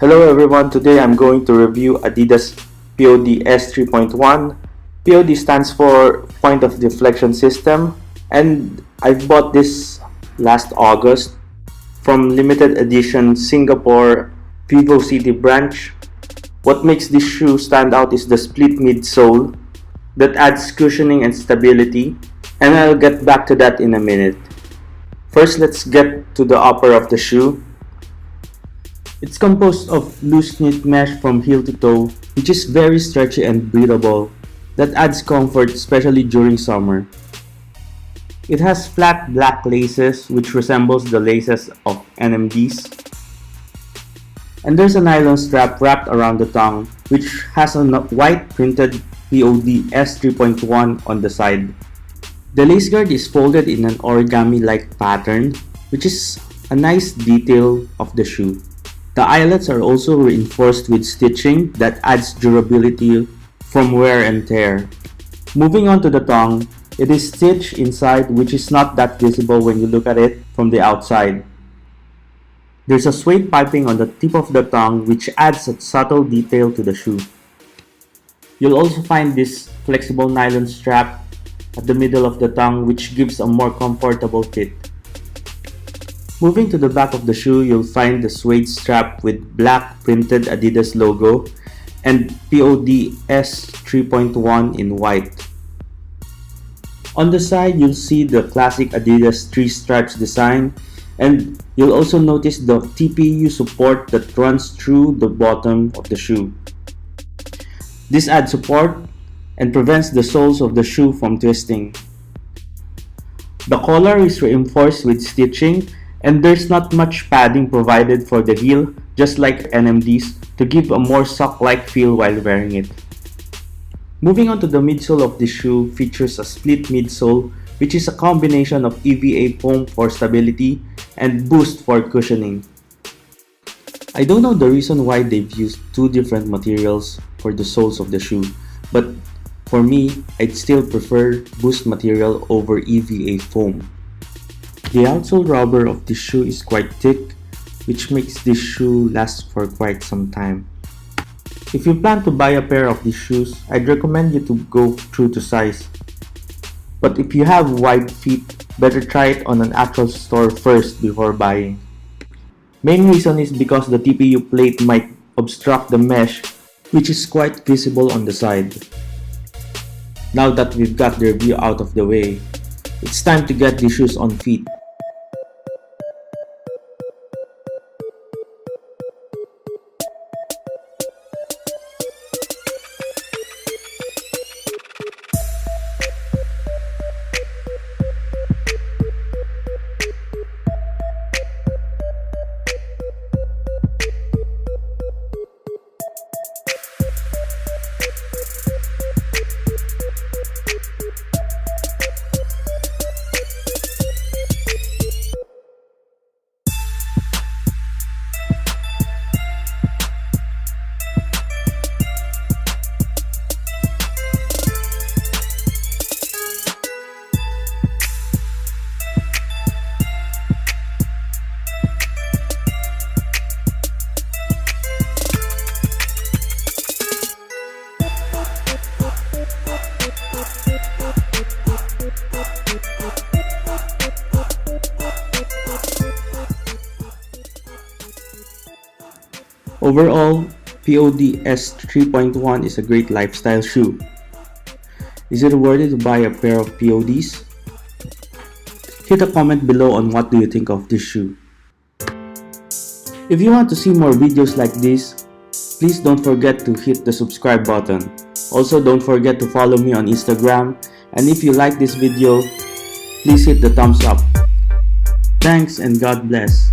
Hello everyone, today I'm going to review Adidas POD S3.1. POD stands for Point of Deflection System, and I bought this last August from limited edition Singapore VIvoCity branch. What makes this shoe stand out is the split midsole that adds cushioning and stability, and I'll get back to that in a minute. First, let's get to the upper of the shoe. It's composed of loose knit mesh from heel to toe, which is very stretchy and breathable. That adds comfort, especially during summer. It has flat black laces, which resembles the laces of NMDs. And there's a nylon strap wrapped around the tongue, which has a white printed POD S3.1 on the side. The lace guard is folded in an origami-like pattern, which is a nice detail of the shoe. The eyelets are also reinforced with stitching that adds durability from wear and tear. Moving on to the tongue, it is stitched inside, which is not that visible when you look at it from the outside. There's a suede piping on the tip of the tongue, which adds a subtle detail to the shoe. You'll also find this flexible nylon strap at the middle of the tongue, which gives a more comfortable fit. Moving to the back of the shoe, you'll find the suede strap with black printed Adidas logo and POD S3.1 in white. On the side, you'll see the classic Adidas 3 stripes design, and you'll also notice the TPU support that runs through the bottom of the shoe. This adds support and prevents the soles of the shoe from twisting. The collar is reinforced with stitching, and there's not much padding provided for the heel, just like NMDs, to give a more sock-like feel while wearing it. Moving on to the midsole of the shoe, features a split midsole, which is a combination of EVA foam for stability and boost for cushioning. I don't know the reason why they've used two different materials for the soles of the shoe, but for me, I'd still prefer boost material over EVA foam. The outsole rubber of this shoe is quite thick, which makes this shoe last for quite some time. If you plan to buy a pair of these shoes, I'd recommend you to go true to size. But if you have wide feet, better try it on an actual store first before buying. Main reason is because the TPU plate might obstruct the mesh, which is quite visible on the side. Now that we've got the review out of the way, it's time to get these shoes on feet. Overall, POD S3.1 is a great lifestyle shoe. Is it worth it to buy a pair of PODs? Hit a comment below on what do you think of this shoe. If you want to see more videos like this, please don't forget to hit the subscribe button. Also, don't forget to follow me on Instagram, and if you like this video, please hit the thumbs up. Thanks and God bless.